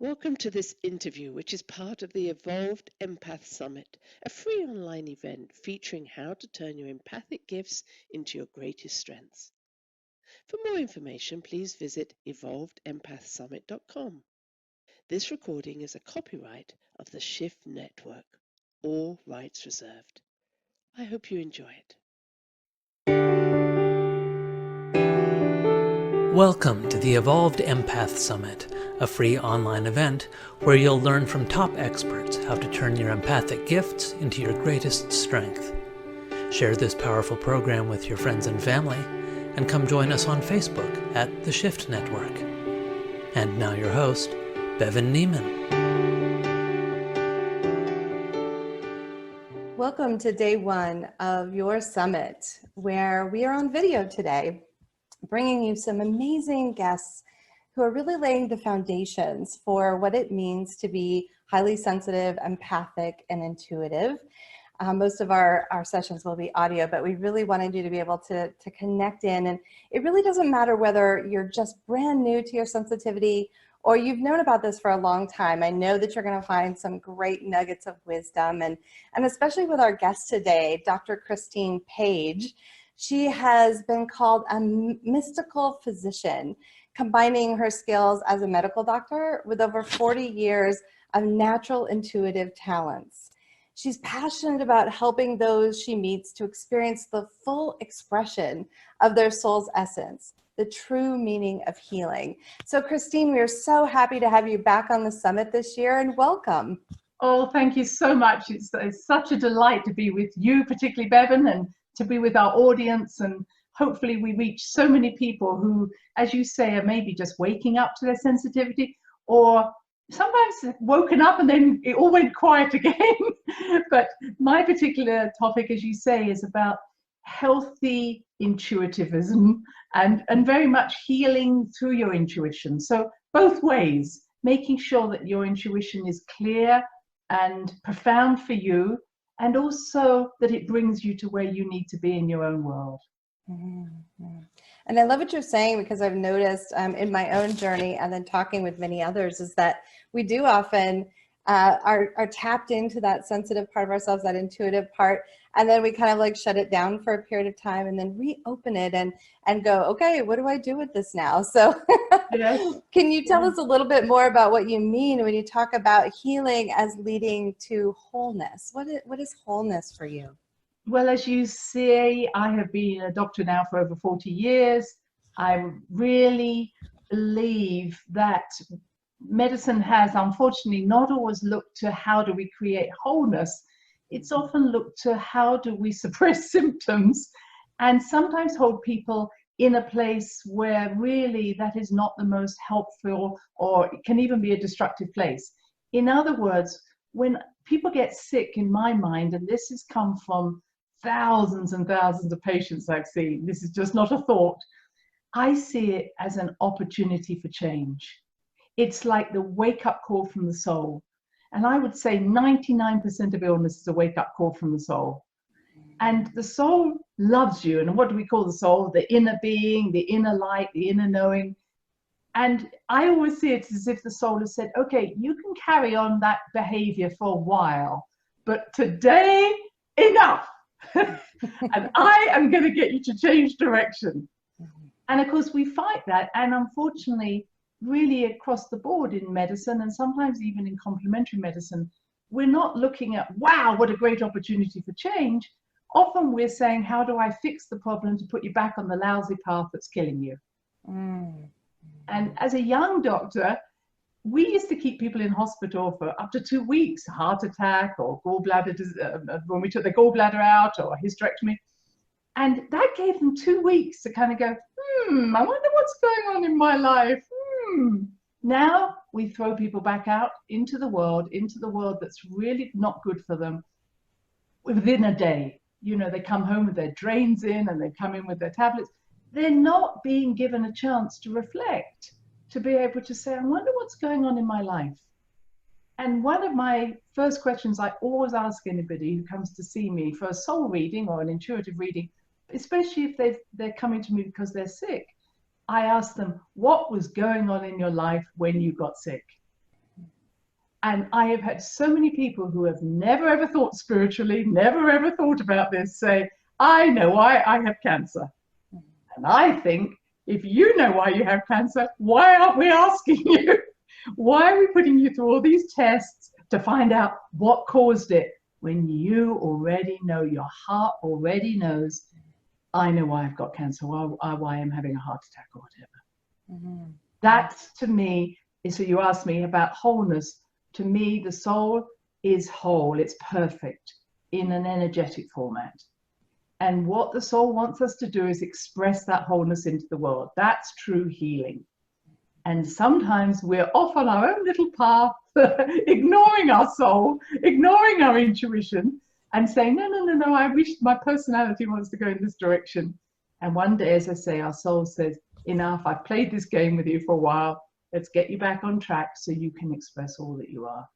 Welcome to this interview, which is part of the Evolved Empath Summit, a free online event featuring how to turn your empathic gifts into your greatest strengths. For more information, please visit evolvedempathsummit.com. This recording is a copyright of the Shift Network, all rights reserved. I hope you enjoy it. Welcome to the Evolved Empath Summit, a free online event where you'll learn from top experts how to turn your empathic gifts into your greatest strength. Share this powerful program with your friends and family, and come join us on Facebook at the Shift Network. And now your host, Bevan Neiman. Welcome to day one of your summit, where we are on video today, bringing you some amazing guests who are really laying the foundations for what it means to be highly sensitive, empathic, and intuitive. Most of our sessions will be audio, but we really wanted you to be able to connect in. And it really doesn't matter whether you're just brand new to your sensitivity or you've known about this for a long time. I know that you're going to find some great nuggets of wisdom, and especially with our guest today, Dr. Christine Page. She has been called a mystical physician, combining her skills as a medical doctor with over 40 years of natural intuitive talents. She's passionate about helping those she meets to experience the full expression of their soul's essence, the true meaning of healing. So Christine, we are so happy to have you back on the summit this year, and welcome. Oh, thank you so much. It's such a delight to be with you, particularly Bevan, and to be with our audience, and hopefully we reach so many people who, as you say, are maybe just waking up to their sensitivity, or sometimes woken up and then it all went quiet again. But my particular topic, as you say, is about healthy intuitivism and very much healing through your intuition. So both ways, making sure that your intuition is clear and profound for you, and also that it brings you to where you need to be in your own world. Mm-hmm. And I love what you're saying, because I've noticed in my own journey and then talking with many others is that we do often are tapped into that sensitive part of ourselves, that intuitive part, and then we kind of like shut it down for a period of time and then reopen it and go, okay, what do I do with this now? So Yes. Can you tell us a little bit more about what you mean when you talk about healing as leading to wholeness? What is wholeness for you? Well, as you say, I have been a doctor now for over 40 years. I really believe that medicine has, unfortunately, not always looked to how do we create wholeness. It's often looked to how do we suppress symptoms, and sometimes hold people in a place where really that is not the most helpful, or it can even be a destructive place. In other words, when people get sick, in my mind, and this has come from thousands and thousands of patients I've seen, this is just not a thought, I see it as an opportunity for change. It's like the wake-up call from the soul. And I would say 99% of illness is a wake-up call from the soul. And the soul loves you. And what do we call the soul? The inner being, the inner light, the inner knowing. And I always see it as if the soul has said, okay, you can carry on that behavior for a while, but today, enough. And I am going to get you to change direction. And of course, we fight that. And unfortunately, really across the board in medicine, and sometimes even in complementary medicine, we're not looking at, wow, what a great opportunity for change. Often we're saying, how do I fix the problem to put you back on the lousy path that's killing you? And as a young doctor, we used to keep people in hospital for up to 2 weeks, heart attack or gallbladder, when we took the gallbladder out, or hysterectomy. And that gave them 2 weeks to kind of go, I wonder what's going on in my life. Now we throw people back out into the world that's really not good for them within a day. You know, they come home with their drains in, and they come in with their tablets. They're not being given a chance to reflect, to be able to say, I wonder what's going on in my life. And one of my first questions I always ask anybody who comes to see me for a soul reading or an intuitive reading, especially if they're coming to me because they're sick, I ask them, what was going on in your life when you got sick? And I have had so many people who have never ever thought spiritually, never ever thought about this, say, I know why I have cancer. And I think, if you know why you have cancer, why aren't we asking you? Why are we putting you through all these tests to find out what caused it when you already know, your heart already knows, I know why I've got cancer, why I'm having a heart attack or whatever. That, to me, is, so you asked me about wholeness. To me, the soul is whole, it's perfect in an energetic format. And what the soul wants us to do is express that wholeness into the world. That's true healing. And sometimes we're off on our own little path, ignoring our soul, ignoring our intuition, and saying, no, no, no, no, I wish my personality wants to go in this direction. And one day, as I say, our soul says, enough, I've played this game with you for a while. Let's get you back on track so you can express all that you are.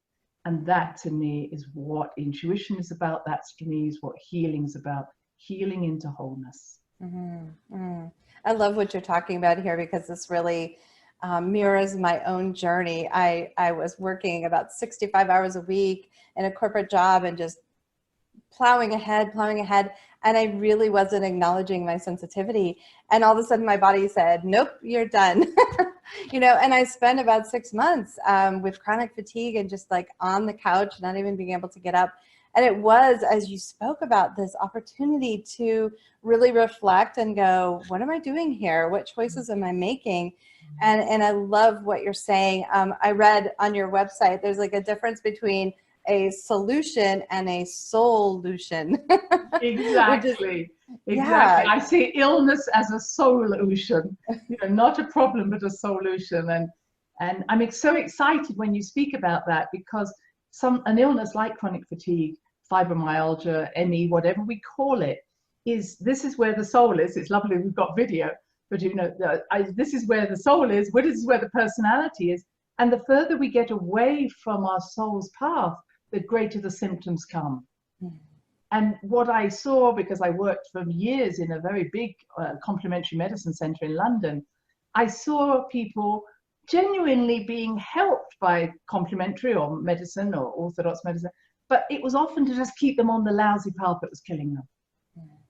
And that, to me, is what intuition is about. That's, to me, is what healing is about. Healing into wholeness. I love what you're talking about here, because this really mirrors my own journey. I was working about 65 hours a week in a corporate job and just plowing ahead. And I really wasn't acknowledging my sensitivity. And all of a sudden my body said, nope, you're done. And I spent about 6 months with chronic fatigue and just like on the couch, not even being able to get up. And it was, as you spoke about, this opportunity to really reflect and go, what am I doing here? What choices am I making? And I love what you're saying. I read on your website, there's like a difference between a solution and a soul-ution. Exactly. Yeah. I see illness as a soul-ution, not a problem, but a soul-ution. And I'm so excited when you speak about that, because an illness like chronic fatigue, fibromyalgia, ME, whatever we call it, this is where the soul is. It's lovely we've got video, but this is where the soul is. This is where the personality is. And the further we get away from our soul's path, the greater the symptoms come. And what I saw, because I worked for years in a very big complementary medicine center in London, I saw people genuinely being helped by complementary or medicine or orthodox medicine, but it was often to just keep them on the lousy path that was killing them.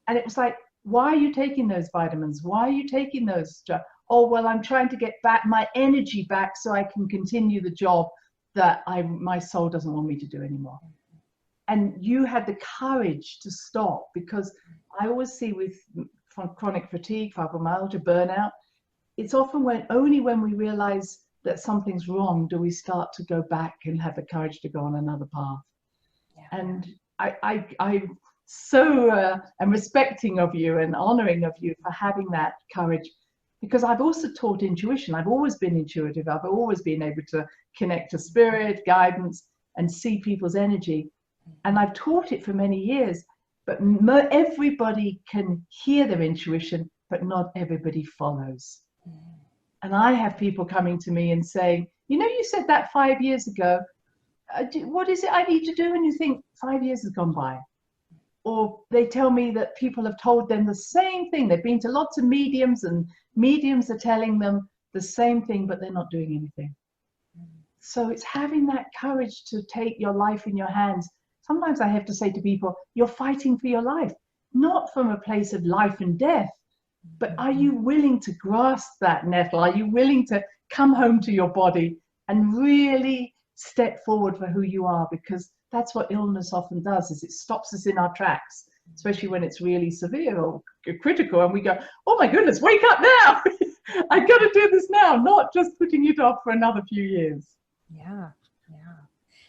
And it was like, why are you taking those vitamins? Why are you taking those? Oh, well, I'm trying to get back my energy back so I can continue the job that my soul doesn't want me to do anymore. And you had the courage to stop, because I always see with chronic fatigue, fibromyalgia, burnout, it's often only when we realize that something's wrong do we start to go back and have the courage to go on another path. Yeah. And I'm so am respecting of you and honoring of you for having that courage, because I've also taught intuition. I've always been intuitive. I've always been able to connect to spirit, guidance, and see people's energy. And I've taught it for many years, but everybody can hear their intuition, but not everybody follows. And I have people coming to me and saying, you said that 5 years ago. What is it I need to do? And you think 5 years has gone by. Or they tell me that people have told them the same thing. They've been to lots of mediums, and mediums are telling them the same thing, but they're not doing anything. So it's having that courage to take your life in your hands. Sometimes I have to say to people, you're fighting for your life, not from a place of life and death, but are you willing to grasp that nettle? Are you willing to come home to your body and really step forward for who you are? Because that's what illness often does, is it stops us in our tracks, especially when it's really severe or critical, and we go, oh my goodness, wake up now. I got to do this now, not just putting it off for another few years. Yeah.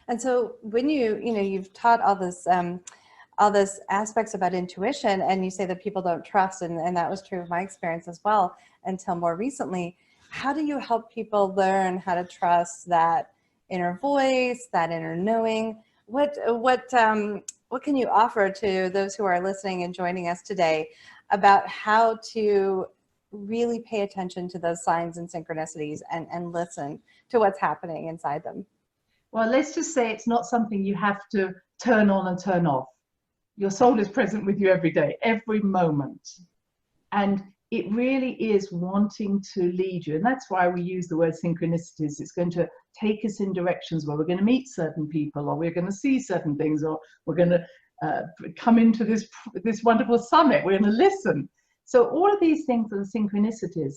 And so when you've taught all this aspects about intuition, and you say that people don't trust, and that was true of my experience as well until more recently. How do you help people learn how to trust that inner voice, that inner knowing? What can you offer to those who are listening and joining us today about how to really pay attention to those signs and synchronicities and listen to what's happening inside them? Well, let's just say it's not something you have to turn on and turn off. Your soul is present with you every day, every moment. And it really is wanting to lead you. And that's why we use the word synchronicities. It's going to take us in directions where we're going to meet certain people, or we're going to see certain things, or we're going to come into this wonderful summit. We're going to listen. So all of these things are the synchronicities.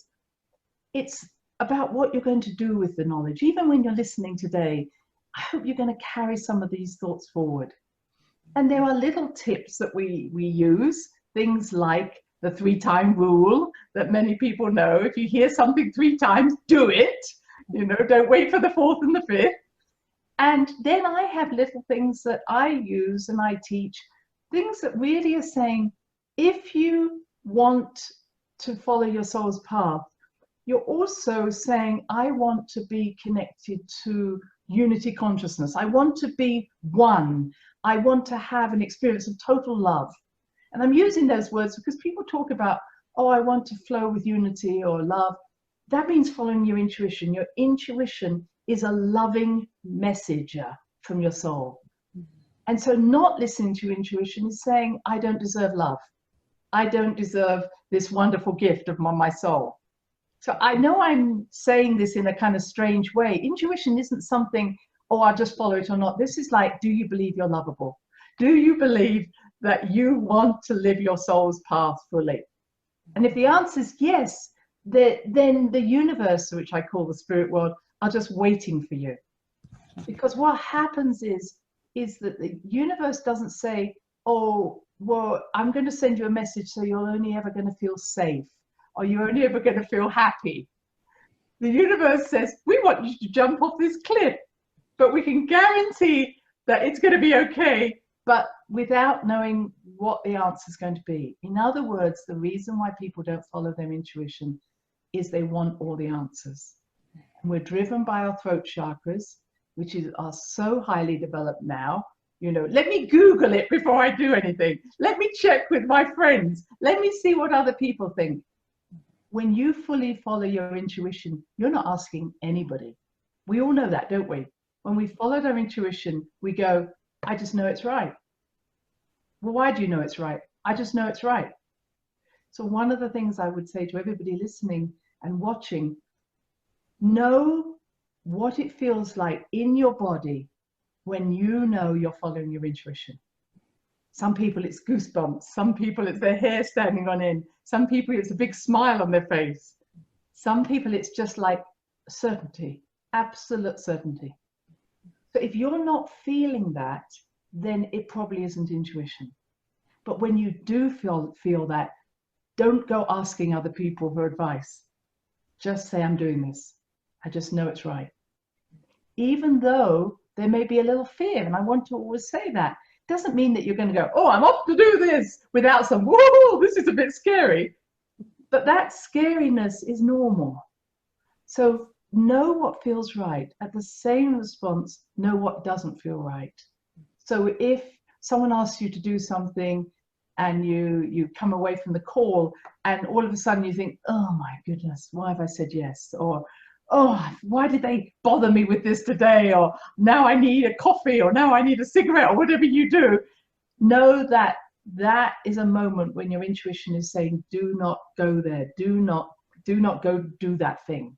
It's about what you're going to do with the knowledge. Even when you're listening today, I hope you're going to carry some of these thoughts forward. And there are little tips that we use, things like the 3-time rule that many people know. If you hear something 3 times, do it. You know, don't wait for the 4th and the 5th. And then I have little things that I use and I teach, things that really are saying, if you want to follow your soul's path, you're also saying, I want to be connected to unity consciousness. I want to be one. I want to have an experience of total love. And I'm using those words because people talk about, oh, I want to flow with unity or love. That means following your intuition. Your intuition is a loving messenger from your soul. And so not listening to your intuition is saying, I don't deserve love. I don't deserve this wonderful gift of my soul. So I know I'm saying this in a kind of strange way. Intuition isn't something, oh, I'll just follow it or not. This is like, do you believe you're lovable? Do you believe that you want to live your soul's path fully? And if the answer is yes, then the universe, which I call the spirit world, are just waiting for you. Because what happens is that the universe doesn't say, oh, well, I'm going to send you a message so you're only ever going to feel safe, or you're only ever going to feel happy. The universe says, we want you to jump off this cliff, but we can guarantee that it's going to be okay, but without knowing what the answer is going to be. In other words, the reason why people don't follow their intuition is they want all the answers. And we're driven by our throat chakras, which are so highly developed now. You know, let me Google it before I do anything. Let me check with my friends. Let me see what other people think. When you fully follow your intuition, you're not asking anybody. We all know that, don't we? When we followed our intuition, we go, I just know it's right. Well, why do you know it's right? I just know it's right. So one of the things I would say to everybody listening and watching, know what it feels like in your body when you know you're following your intuition. Some people it's goosebumps, some people it's their hair standing on end, some people it's a big smile on their face, some people it's just like certainty, absolute certainty. So if you're not feeling that, then it probably isn't intuition. But when you do feel that, don't go asking other people for advice. Just say, I'm doing this. I just know it's right. Even though there may be a little fear, and I want to always say that, doesn't mean that you're going to go, oh, I'm off to do this without some, whoa, this is a bit scary. But that scariness is normal. So know what feels right. At the same response, know what doesn't feel right. So if someone asks you to do something and you come away from the call and all of a sudden you think, oh my goodness, why have I said yes? Or, oh, why did they bother me with this today? Or now I need a coffee, or now I need a cigarette, or whatever you do. Know that that is a moment when your intuition is saying, do not go there. Do not go do that thing.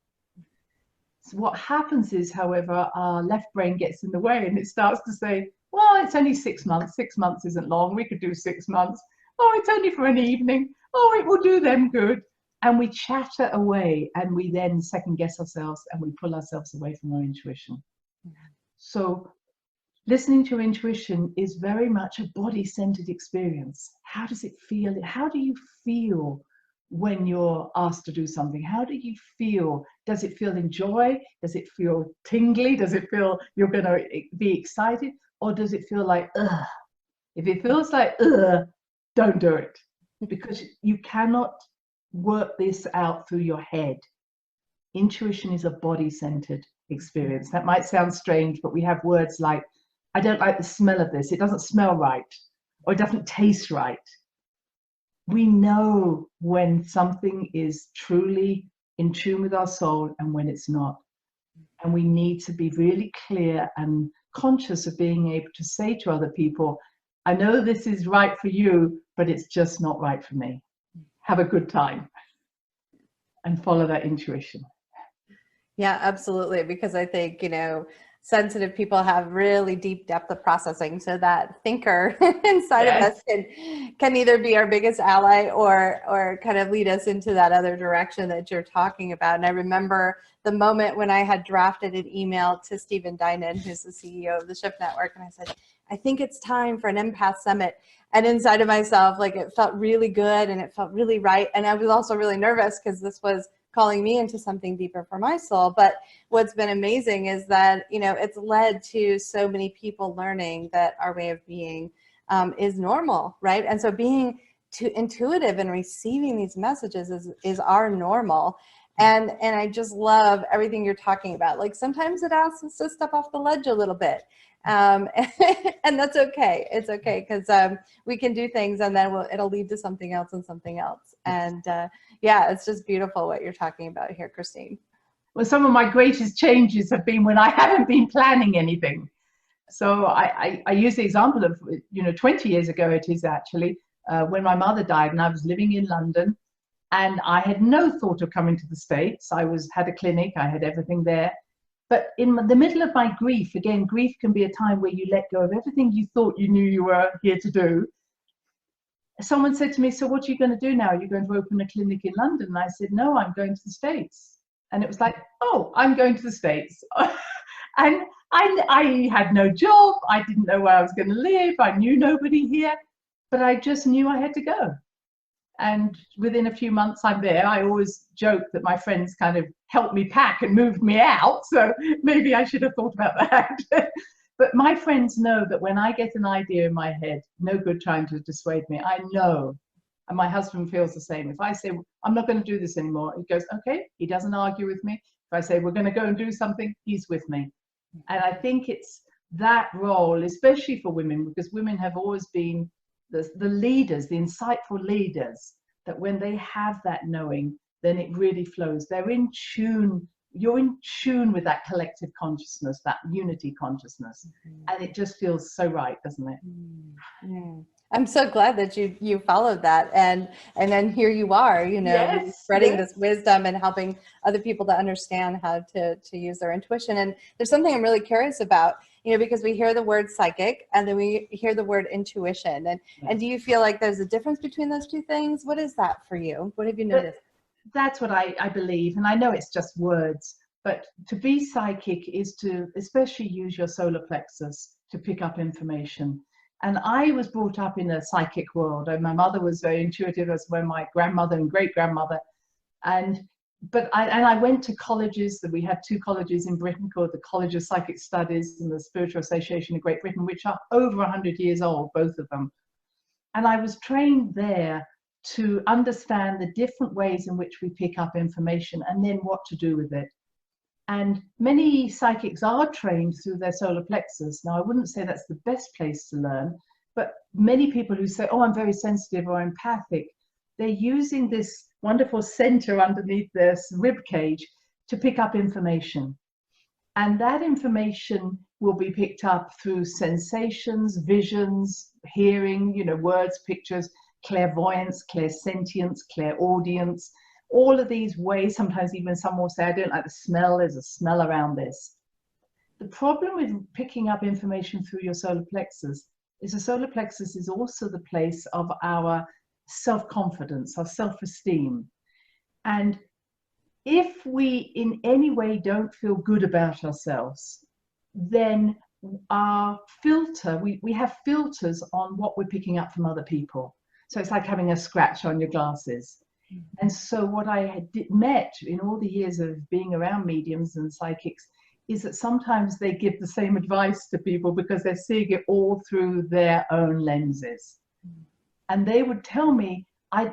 So what happens is, however, our left brain gets in the way and it starts to say, well, it's only 6 months. 6 months isn't long. We could do 6 months. Oh, it's only for an evening. Oh, it will do them good. And we chatter away, and we then second guess ourselves, and we pull ourselves away from our intuition. So listening to your intuition is very much a body-centered experience. How does it feel? How do you feel when you're asked to do something? How do you feel? Does it feel in joy? Does it feel tingly? Does it feel you're going to be excited? Or does it feel like, ugh? If it feels like, ugh, don't do it. Because you cannot work this out through your head. Intuition is a body-centered experience. That might sound strange, but we have words like, I don't like the smell of this. It doesn't smell right. Or it doesn't taste right. We know when something is truly in tune with our soul and when it's not. And we need to be really clear and conscious of being able to say to other people, I know this is right for you, but it's just not right for me. Have a good time. and follow that intuition. Yeah, absolutely. Because I think, sensitive people have really deep depth of processing. So that thinker inside of us can either be our biggest ally or kind of lead us into that other direction that you're talking about. And I remember the moment when I had drafted an email to Stephen Dinan, who's the CEO of the Shift Network, and I said, I think it's time for an empath summit. And inside of myself, like, it felt really good and it felt really right. And I was also really nervous because this was calling me into something deeper for my soul. But what's been amazing is that, it's led to so many people learning that our way of being is normal, right? And so being too intuitive and receiving these messages is our normal. And I just love everything you're talking about. Like, sometimes it asks us to step off the ledge a little bit. And that's okay. It's okay, because we can do things and then it'll lead to something else and something else. And yeah, it's just beautiful what you're talking about here, Christine. Well, some of my greatest changes have been when I haven't been planning anything. So I use the example of, 20 years ago it is actually, when my mother died and I was living in London and I had no thought of coming to the States. I had a clinic, I had everything there. But in the middle of my grief, again, grief can be a time where you let go of everything you thought you knew you were here to do. Someone said to me, so what are you going to do now? Are you going to open a clinic in London? And I said, no, I'm going to the States. And it was like, oh, I'm going to the States. And I had no job. I didn't know where I was going to live. I knew nobody here, but I just knew I had to go. And within a few months I'm there. I always joke that my friends kind of helped me pack and moved me out. So maybe I should have thought about that. But my friends know that when I get an idea in my head, no good trying to dissuade me, I know. And my husband feels the same. If I say, I'm not going to do this anymore, he goes, okay. He doesn't argue with me. If I say, we're going to go and do something, he's with me. And I think it's that role, especially for women, because women have always been the leaders, the insightful leaders, that when they have that knowing, then it really flows. They're in tune. You're in tune with that collective consciousness, that unity consciousness. And it just feels so right, doesn't it? I'm so glad that you followed that, and then here you are, spreading this wisdom and helping other people to understand how to use their intuition. And there's something I'm really curious about, because we hear the word psychic and then we hear the word intuition. And do you feel like there's a difference between those two things? What is that for you? What have you noticed? That's what I believe, and I know it's just words, but to be psychic is to especially use your solar plexus to pick up information. And I was brought up in a psychic world, and my mother was very intuitive, as were my grandmother and great-grandmother. But I went to colleges. That we have two colleges in Britain called the College of Psychic Studies and the Spiritual Association of Great Britain, which are over 100 years old, both of them. And I was trained there to understand the different ways in which we pick up information and then what to do with it. And many psychics are trained through their solar plexus. Now, I wouldn't say that's the best place to learn, but many people who say, oh, I'm very sensitive or empathic, they're using this wonderful center underneath their rib cage to pick up information. And that information will be picked up through sensations, visions, hearing, words, pictures, clairvoyance, clairsentience, clairaudience, all of these ways. Sometimes even someone will say, I don't like the smell, there's a smell around this. The problem with picking up information through your solar plexus is the solar plexus is also the place of our self-confidence, our self-esteem. And if we in any way don't feel good about ourselves, then our filter, we have filters on what we're picking up from other people. So it's like having a scratch on your glasses. And so what I had met in all the years of being around mediums and psychics is that sometimes they give the same advice to people because they're seeing it all through their own lenses. And they would tell me,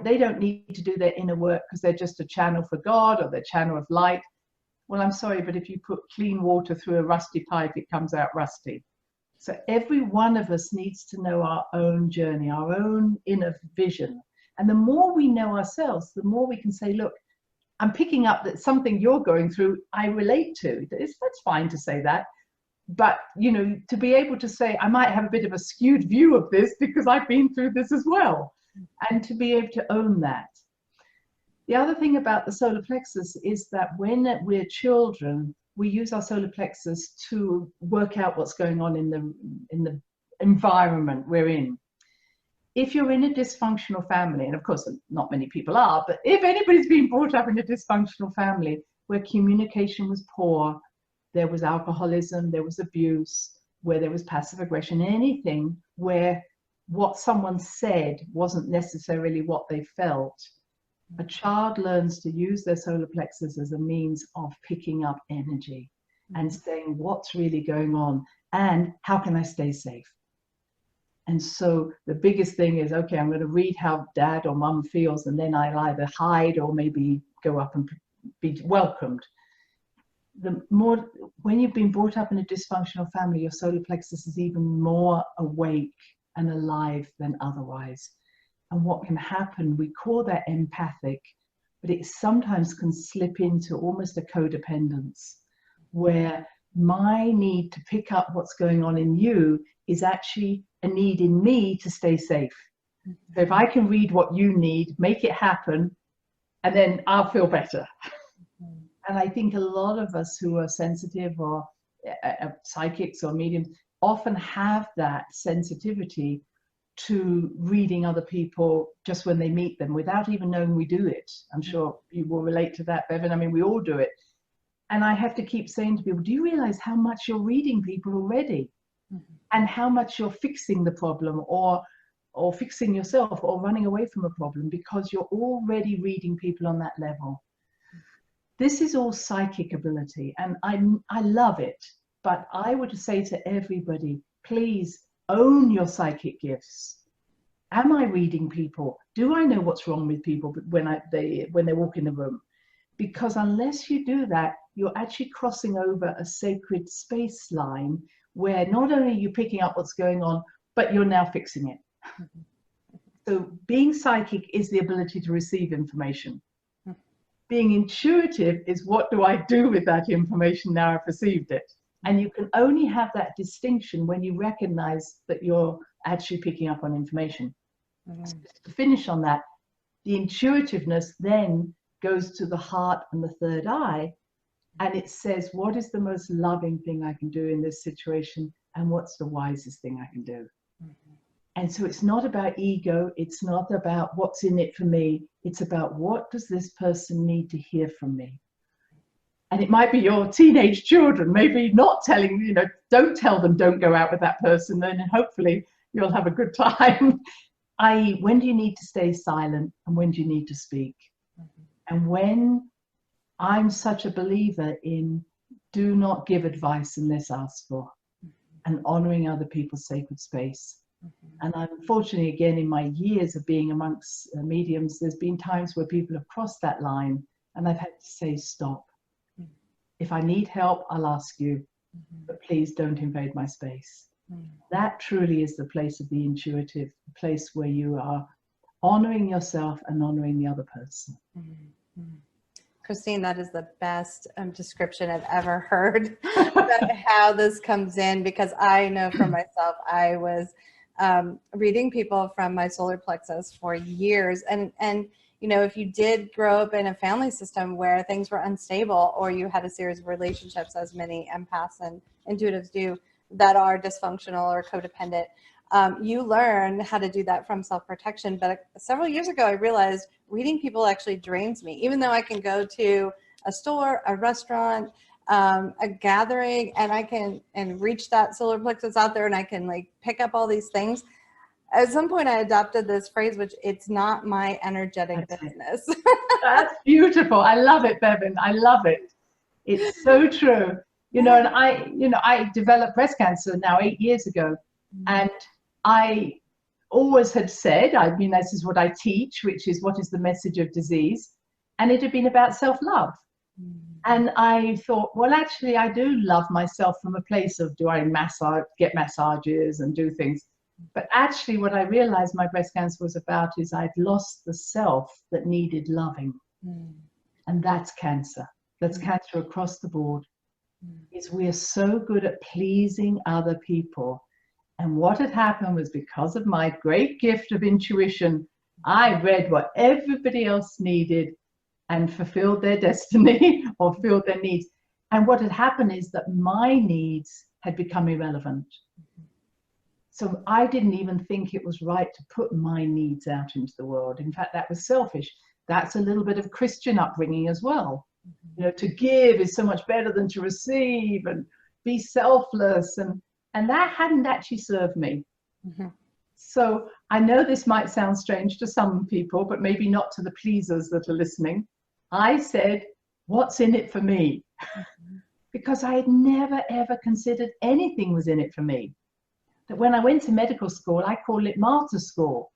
they don't need to do their inner work because they're just a channel for God or they're a channel of light. Well, I'm sorry, but if you put clean water through a rusty pipe, it comes out rusty. So every one of us needs to know our own journey, our own inner vision. And the more we know ourselves, the more we can say, look, I'm picking up that something you're going through, I relate to. That's fine to say that. But, to be able to say, I might have a bit of a skewed view of this because I've been through this as well. And to be able to own that. The other thing about the solar plexus is that when we're children, we use our solar plexus to work out what's going on in the environment we're in. If you're in a dysfunctional family, and of course not many people are, but if anybody's been brought up in a dysfunctional family where communication was poor, there was alcoholism, there was abuse, where there was passive aggression, anything where what someone said wasn't necessarily what they felt, a child learns to use their solar plexus as a means of picking up energy and saying what's really going on and how can I stay safe. And so the biggest thing is, okay, I'm going to read how dad or mum feels, and then I'll either hide or maybe go up and be welcomed. The more, when you've been brought up in a dysfunctional family, your solar plexus is even more awake and alive than otherwise. And what can happen, we call that empathic, but it sometimes can slip into almost a codependence, where my need to pick up what's going on in you is actually a need in me to stay safe. So if I can read what you need, make it happen, and then I'll feel better. And I think a lot of us who are sensitive or psychics or mediums often have that sensitivity to reading other people just when they meet them without even knowing we do it. I'm sure you will relate to that, Bevan. I mean, we all do it. And I have to keep saying to people, do you realize how much you're reading people already? And how much you're fixing the problem or fixing yourself or running away from a problem because you're already reading people on that level. This is all psychic ability, and I love it. But I would say to everybody, please own your psychic gifts. Am I reading people? Do I know what's wrong with people when they walk in the room? Because unless you do that, you're actually crossing over a sacred space line where not only are you picking up what's going on, but you're now fixing it. So being psychic is the ability to receive information. Being intuitive is what do I do with that information now I've received it? And you can only have that distinction when you recognize that you're actually picking up on information. So to finish on that, the intuitiveness then goes to the heart and the third eye, and it says, what is the most loving thing I can do in this situation? And what's the wisest thing I can do? And so it's not about ego. It's not about what's in it for me. It's about what does this person need to hear from me? And it might be your teenage children, maybe not telling, don't tell them, don't go out with that person, and hopefully you'll have a good time. I.e., when do you need to stay silent and when do you need to speak? And when I'm such a believer in do not give advice unless asked for, and honoring other people's sacred space. And unfortunately, again, in my years of being amongst mediums, there's been times where people have crossed that line and I've had to say, stop. If I need help, I'll ask you, but please don't invade my space. That truly is the place of the intuitive, the place where you are honoring yourself and honoring the other person. Christine, that is the best description I've ever heard about how this comes in, because I know for myself, I was reading people from my solar plexus for years. And if you did grow up in a family system where things were unstable, or you had a series of relationships, as many empaths and intuitives do, that are dysfunctional or codependent, you learn how to do that from self-protection. But several years ago, I realized reading people actually drains me. Even though I can go to a store, a restaurant, a gathering, and I can reach that solar plexus out there, and I can pick up all these things. At some point, I adopted this phrase, which it's not my energetic business. That's beautiful. I love it, Bevan. I love it. It's so true. And I developed breast cancer now 8 years ago, and I always had said, this is what I teach, which is what is the message of disease, and it had been about self-love. And I thought, well, actually, I do love myself from a place of, do I get massages and do things? But actually, what I realized my breast cancer was about is I'd lost the self that needed loving. And that's cancer. That's cancer across the board. Is we are so good at pleasing other people. And what had happened was, because of my great gift of intuition, I read what everybody else needed, and fulfilled their destiny or fulfilled their needs. And what had happened is that my needs had become irrelevant. So I didn't even think it was right to put my needs out into the world. In fact, that was selfish. That's a little bit of Christian upbringing as well. You know, to give is so much better than to receive, and be selfless. And that hadn't actually served me. So I know this might sound strange to some people, but maybe not to the pleasers that are listening. I said, what's in it for me? Because I had never, ever considered anything was in it for me. That when I went to medical school, I call it martyr school,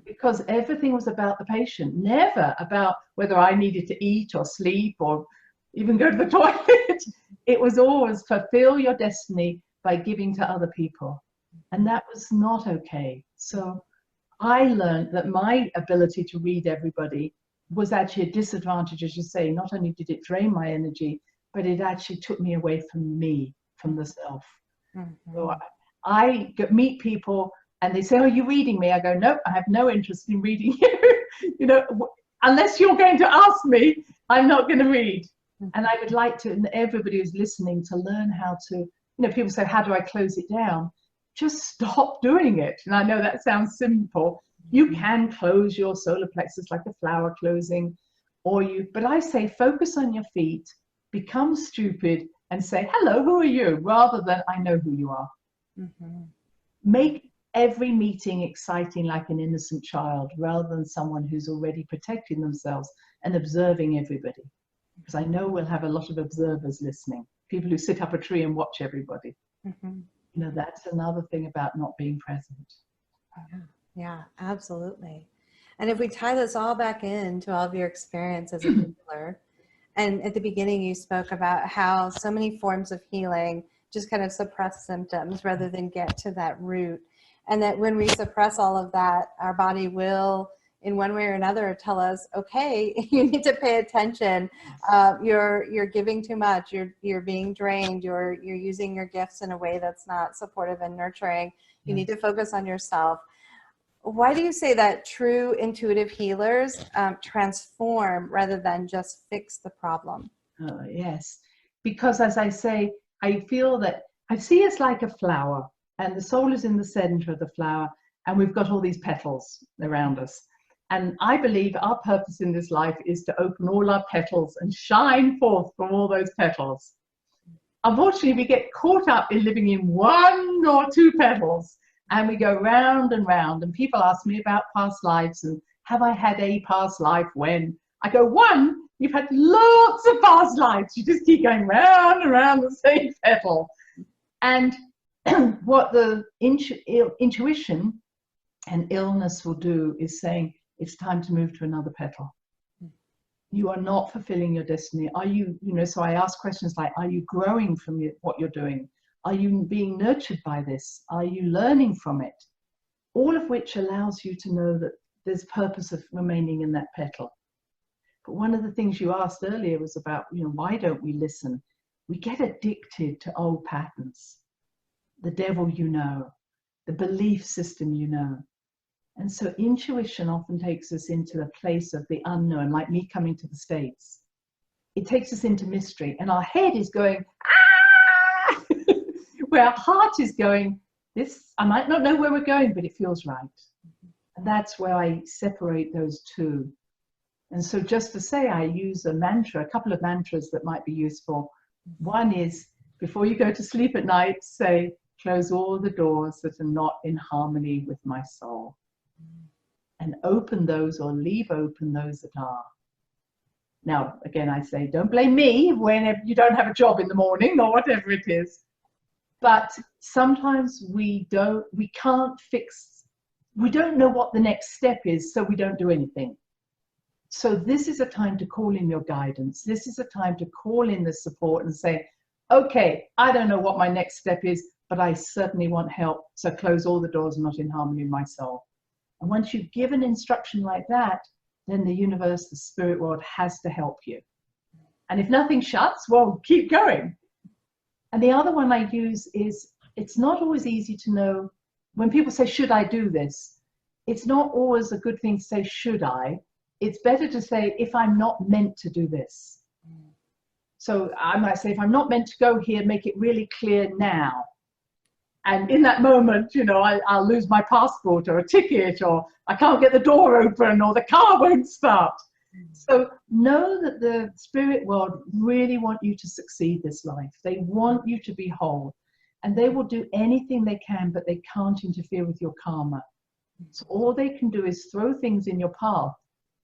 because everything was about the patient, never about whether I needed to eat or sleep or even go to the toilet. It was always fulfill your destiny by giving to other people. And that was not okay. So I learned that my ability to read everybody was actually a disadvantage, as you say. Not only did it drain my energy, but it actually took me away from me, from the self. So I meet people and they say, "Oh, are you reading me?" I go, "Nope, I have no interest in reading you." You know, unless you're going to ask me, I'm not going to read. And I would like to, and everybody who's listening, to learn how to, you know, people say, "How do I close it down?" Just stop doing it. And I know that sounds simple. You can close your solar plexus like a flower closing, but I say focus on your feet, become stupid and say, "Hello, who are you?" rather than "I know who you are." Make every meeting exciting like an innocent child, rather than someone who's already protecting themselves and observing everybody. Because I know we'll have a lot of observers listening, people who sit up a tree and watch everybody. You know, that's another thing about not being present. Yeah, absolutely. And if we tie this all back into all of your experience as a healer, and at the beginning you spoke about how so many forms of healing just kind of suppress symptoms rather than get to that root. And that when we suppress all of that, our body will, in one way or another, tell us, okay, you need to pay attention. You're giving too much. You're being drained. You're using your gifts in a way that's not supportive and nurturing. You need to focus on yourself. Why do you say that true intuitive healers transform rather than just fix the problem? Yes, because as I say, I feel that I see it's like a flower, and the soul is in the center of the flower, and we've got all these petals around us. And I believe our purpose in this life is to open all our petals and shine forth from all those petals. Unfortunately, we get caught up in living in one or two petals, and we go round and round. And people ask me about past lives and have I had a past life when? I go, one, you've had lots of past lives. You just keep going round and round the same petal. And what the intuition and illness will do is saying, it's time to move to another petal. You are not fulfilling your destiny. Are you, so I ask questions like, are you growing from what you're doing? Are you being nurtured by this? Are you learning from it? All of which allows you to know that there's purpose of remaining in that petal. But one of the things you asked earlier was about, why don't we listen? We get addicted to old patterns. The devil, the belief system, And so intuition often takes us into a place of the unknown, like me coming to the States. It takes us into mystery, and our head is going, ah! Where our heart is going, I might not know where we're going, but it feels right. And that's where I separate those two. And so just to say, I use a mantra, a couple of mantras that might be useful. One is, before you go to sleep at night, say, close all the doors that are not in harmony with my soul. And open those or leave open those that are. Now, again, I say, don't blame me when you don't have a job in the morning or whatever it is. But sometimes we don't know what the next step is, so we don't do anything. So this is a time to call in your guidance. This is a time to call in the support and say, okay, I don't know what my next step is, but I certainly want help. So close all the doors not in harmony with my soul. And once you've given instruction like that, then the universe, the spirit world has to help you. And if nothing shuts, well, keep going. And the other one I use is, it's not always easy to know, when people say, should I do this? It's not always a good thing to say, should I? it's better to say, if I'm not meant to do this. So I might say, if I'm not meant to go here, make it really clear now. And in that moment, you know, I'll lose my passport or a ticket, or I can't get the door open, or the car won't start. So know that the spirit world really want you to succeed this life. They want you to be whole, and they will do anything they can, but they can't interfere with your karma. So all they can do is throw things in your path.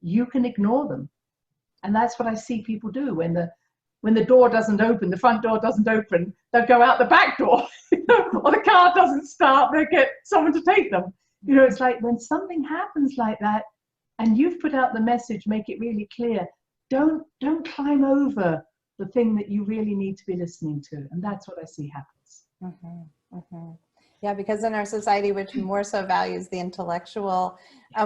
You can ignore them. And that's what I see people do when the door doesn't open, the front door doesn't open, they'll go out the back door, or the car doesn't start, they'll get someone to take them. You know, it's like when something happens like that, and you've put out the message, make it really clear. Don't climb over the thing that you really need to be listening to. And that's what I see happens. Yeah, because in our society, which more so values the intellectual,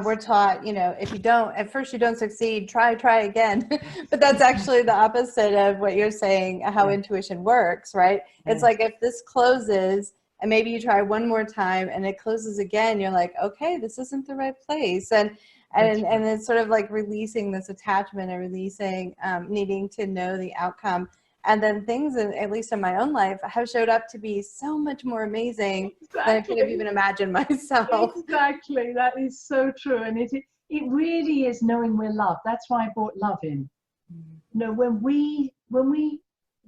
we're taught, you know, if you don't, at first you don't succeed, try again. But that's actually the opposite of what you're saying, how intuition works, right? It's like if this closes and maybe you try one more time and it closes again, you're like, okay, this isn't the right place. And it's sort of like releasing this attachment and releasing needing to know the outcome. And then things, at least in my own life, have showed up to be so much more amazing than I could have even imagined myself. Exactly, that is so true. And it really is knowing we're loved. That's why I brought love in. You know, when we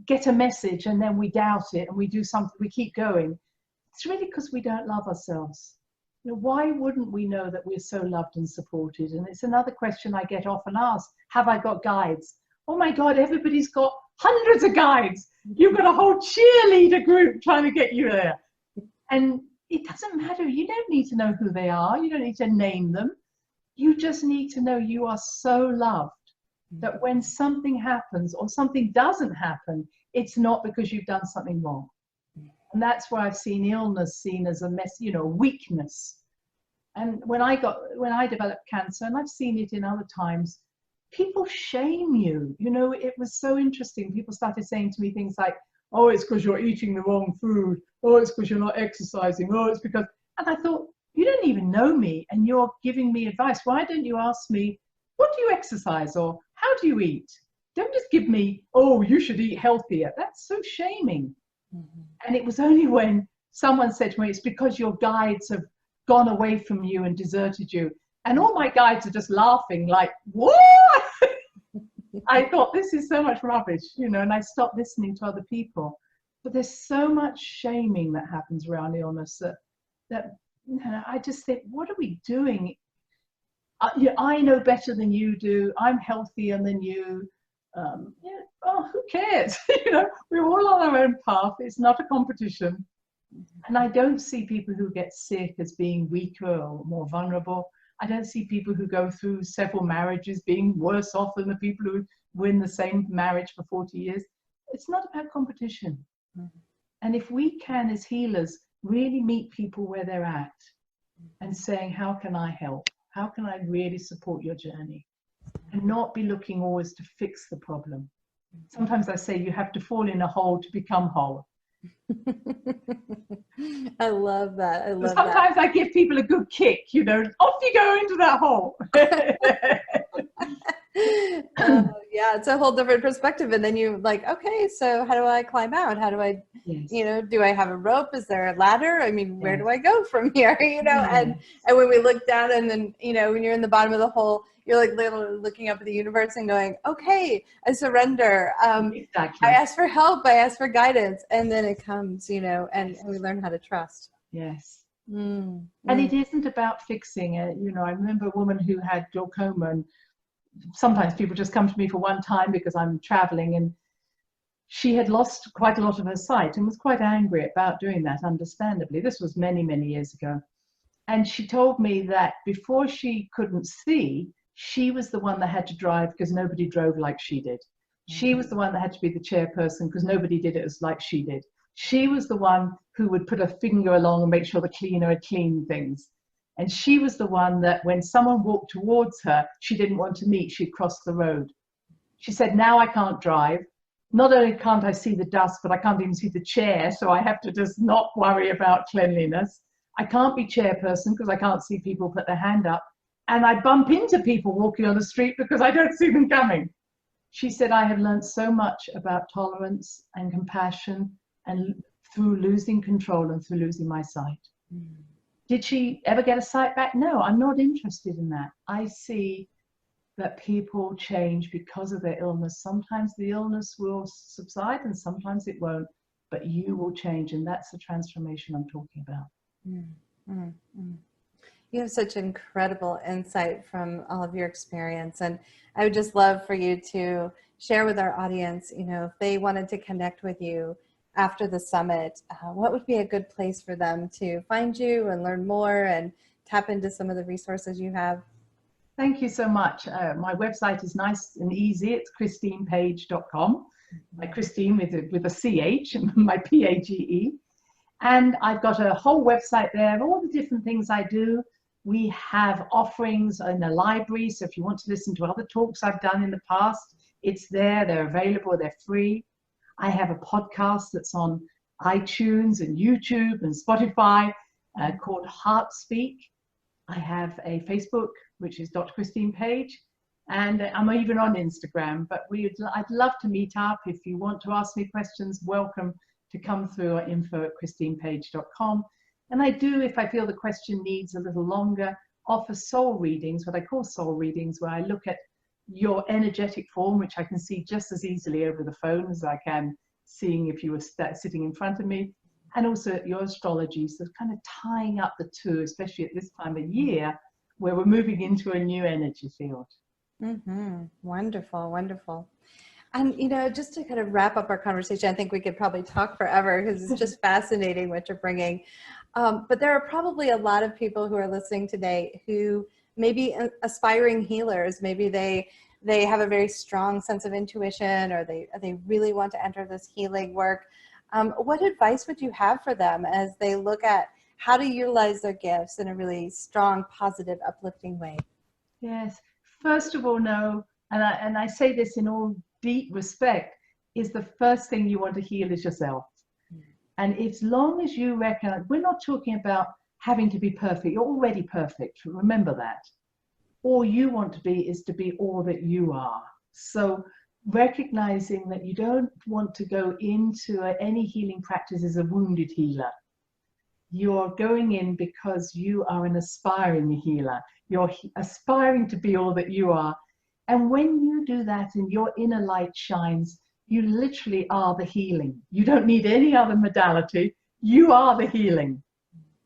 get a message and then we doubt it and we do something, we keep going, it's really because we don't love ourselves. You know, why wouldn't we know that we're so loved and supported? And it's another question I get often asked, have I got guides? Oh my God, everybody's got hundreds of guides. You've got a whole cheerleader group trying to get you there. And it doesn't matter. You don't need to know who they are. You don't need to name them. You just need to know you are so loved that when something happens or something doesn't happen, it's not because you've done something wrong. And that's why I've seen illness seen as a mess, you know, weakness. And when I developed cancer, and I've seen it in other times, people shame you. You know, it was so interesting. People started saying to me things like, oh, it's because you're eating the wrong food. Oh, it's because you're not exercising. Oh, it's because, and I thought, you don't even know me and you're giving me advice. Why don't you ask me, what do you exercise, or how do you eat? Don't just give me, oh, you should eat healthier. That's so shaming. And it was only when someone said to me, it's because your guides have gone away from you and deserted you. And all my guides are just laughing like, what? I thought, this is so much rubbish, you know, and I stopped listening to other people. But there's so much shaming that happens around illness that you know, I just think, what are we doing? I know better than you do. I'm healthier than you. Yeah, oh, who cares? You know, we're all on our own path. It's not a competition. And I don't see people who get sick as being weaker or more vulnerable. I don't see people who go through several marriages being worse off than the people who were in the same marriage for 40 years. It's not about competition. And if we can, as healers, really meet people where they're at and saying, how can I help? How can I really support your journey? And not be looking always to fix the problem. Sometimes I say you have to fall in a hole to become whole. I love that. I love Sometimes I give people a good kick, you know, off you go into that hole. Yeah, it's a whole different perspective. And then you're like, okay, so how do I climb out? How do I, you know, do I have a rope? Is there a ladder? I mean, where do I go from here? You know, and when we look down and then, you know, when you're in the bottom of the hole, you're like literally looking up at the universe and going, okay, I surrender. Exactly. I ask for help. I ask for guidance. And then it comes, you know, and we learn how to trust. Yes. And it isn't about fixing it. You know, I remember a woman who had glaucoma, and sometimes people just come to me for one time because I'm traveling, and she had lost quite a lot of her sight and was quite angry about doing that, understandably. This was many, many years ago. And she told me that before she couldn't see, she was the one that had to drive because nobody drove like she did. She was the one that had to be the chairperson because nobody did it as like she did. She was the one who would put a finger along and make sure the cleaner had cleaned things. And she was the one that when someone walked towards her, she didn't want to meet, she'd cross the road. She said, now I can't drive. Not only can't I see the dust, but I can't even see the chair. So I have to just not worry about cleanliness. I can't be chairperson because I can't see people put their hand up. and I bump into people walking on the street because I don't see them coming. She said, I have learned so much about tolerance and compassion and through losing control and through losing my sight. Did she ever get a sight back? No, I'm not interested in that. I see that people change because of their illness. Sometimes the illness will subside and sometimes it won't, but you will change, and that's the transformation I'm talking about. You have such incredible insight from all of your experience, and I would just love for you to share with our audience, you know, if they wanted to connect with you after the summit, what would be a good place for them to find you and learn more and tap into some of the resources you have? Thank you so much. My website is nice and easy. It's christinepage.com. Like Christine with a CH, my PAGE. And I've got a whole website there of all the different things I do. We have offerings in the library. So if you want to listen to other talks I've done in the past, it's there. They're available. They're free. I have a podcast that's on iTunes and YouTube and Spotify called Heart Speak. I have a Facebook, which is Dr. Christine Page, and I'm even on Instagram, but I'd love to meet up. If you want to ask me questions, welcome to come through at info@christinepage.com. And I do, if I feel the question needs a little longer, offer soul readings, what I call soul readings, where I look at your energetic form, which I can see just as easily over the phone as I can seeing if you were sitting in front of me, and also your astrology. So kind of tying up the two, especially at this time of year, where we're moving into a new energy field. Wonderful, wonderful. And, you know, just to kind of wrap up our conversation, I think we could probably talk forever because it's just fascinating what you're bringing. But there are probably a lot of people who are listening today who may be aspiring healers. Maybe they have a very strong sense of intuition, or they really want to enter this healing work. What advice would you have for them as they look at how to utilize their gifts in a really strong, positive, uplifting way? Yes. First of all, know, and I say this in all deep respect, is the first thing you want to heal is yourself. And as long as you recognize, we're not talking about having to be perfect. You're already perfect. Remember that. All you want to be is to be all that you are. So recognizing that you don't want to go into any healing practice as a wounded healer. You're going in because you are an aspiring healer. You're aspiring to be all that you are. And when you do that and your inner light shines, you literally are the healing. You don't need any other modality. You are the healing.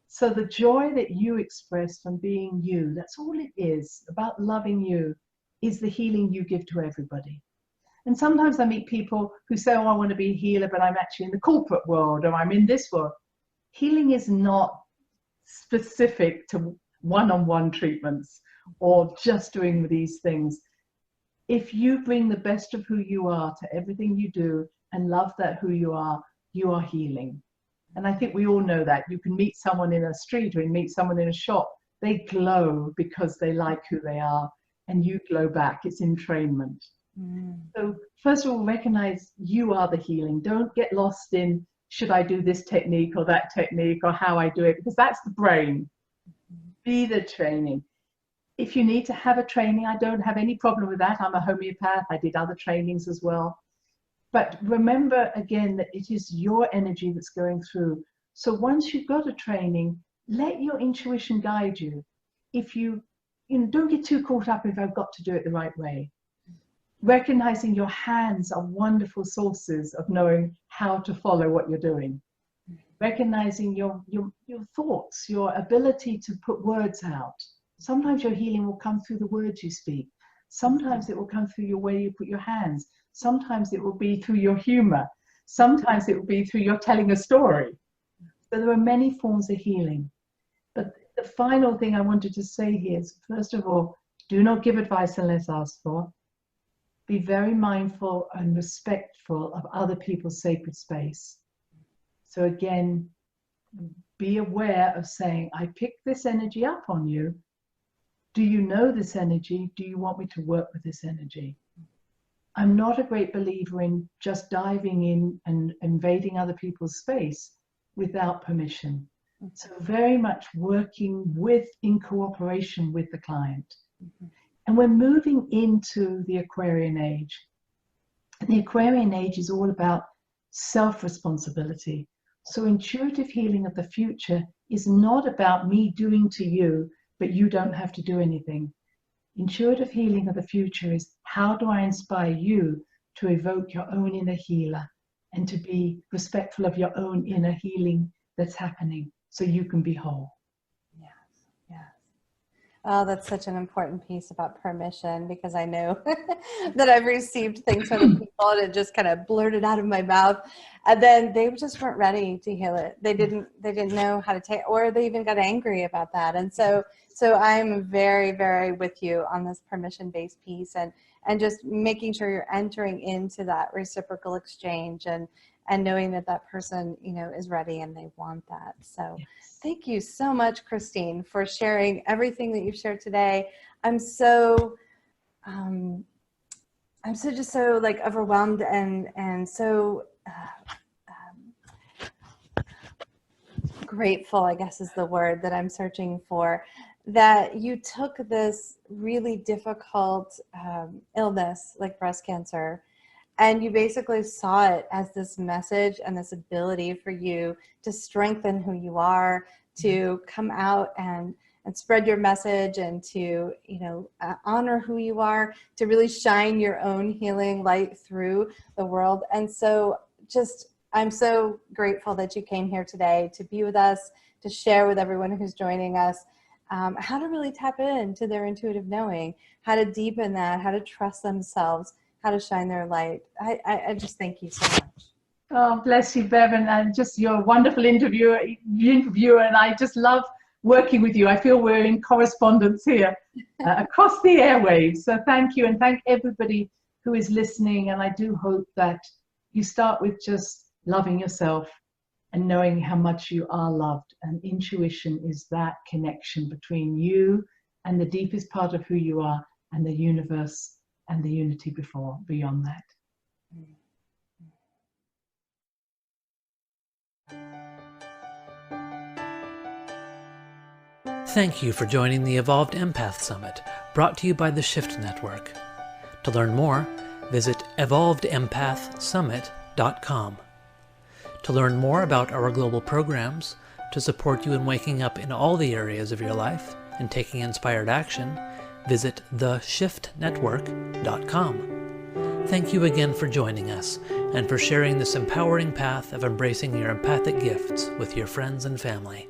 So the joy that you express from being you, that's all it is about loving you, is the healing you give to everybody. And sometimes I meet people who say, oh, I want to be a healer, but I'm actually in the corporate world, or I'm in this world. Healing is not specific to one-on-one treatments or just doing these things. If you bring the best of who you are to everything you do and love that who you are healing. And I think we all know that. You can meet someone in a street or you meet someone in a shop. They glow because they like who they are, and you glow back. It's entrainment. So first of all, recognize you are the healing. Don't get lost in, should I do this technique or that technique or how I do it? Because that's the brain. Be the training. If you need to have a training, I don't have any problem with that. I'm a homeopath. I did other trainings as well. But remember again that it is your energy that's going through. So once you've got a training, let your intuition guide you. If you don't get too caught up if I've got to do it the right way. Recognizing your hands are wonderful sources of knowing how to follow what you're doing. Recognizing your thoughts, your ability to put words out. Sometimes your healing will come through the words you speak. Sometimes it will come through your way you put your hands. Sometimes it will be through your humor. Sometimes it will be through your telling a story. So there are many forms of healing. But the final thing I wanted to say here is, first of all, do not give advice unless asked for. Be very mindful and respectful of other people's sacred space. So again, be aware of saying, I picked this energy up on you. Do you know this energy? Do you want me to work with this energy? I'm not a great believer in just diving in and invading other people's space without permission. So very much working in cooperation with the client. And we're moving into the Aquarian age. And the Aquarian age is all about self-responsibility. So intuitive healing of the future is not about me doing to you, but you don't have to do anything. Intuitive healing of the future is, how do I inspire you to evoke your own inner healer and to be respectful of your own inner healing that's happening so you can be whole. Yes, yes. Oh, that's such an important piece about permission, because I know that I've received things from other people and it just kind of blurted out of my mouth, and then they just weren't ready to heal it. They didn't know how to take, or they even got angry about that. And so I'm very, very with you on this permission-based piece, and just making sure you're entering into that reciprocal exchange and knowing that that person, is ready and they want that. So thank you so much, Christine, for sharing everything that you've shared today. I'm so just so like overwhelmed and so grateful, I guess is the word that I'm searching for, that you took this really difficult illness like breast cancer, and you basically saw it as this message and this ability for you to strengthen who you are, to come out and spread your message, and to, honor who you are, to really shine your own healing light through the world. And so I'm so grateful that you came here today to be with us, to share with everyone who's joining us how to really tap into their intuitive knowing, how to deepen that, how to trust themselves, how to shine their light. I just thank you so much. Oh, bless you, Bevan, and just you're a wonderful interviewer, and I just love working with you. I feel we're in correspondence here across the airwaves. So thank you, and thank everybody who is listening. And I do hope that you start with just loving yourself and knowing how much you are loved. And intuition is that connection between you and the deepest part of who you are and the universe and the unity beyond that. Thank you for joining the Evolved Empath Summit, brought to you by the Shift Network. To learn more, visit evolvedempathsummit.com. To learn more about our global programs, to support you in waking up in all the areas of your life and taking inspired action, visit theshiftnetwork.com. Thank you again for joining us and for sharing this empowering path of embracing your empathic gifts with your friends and family.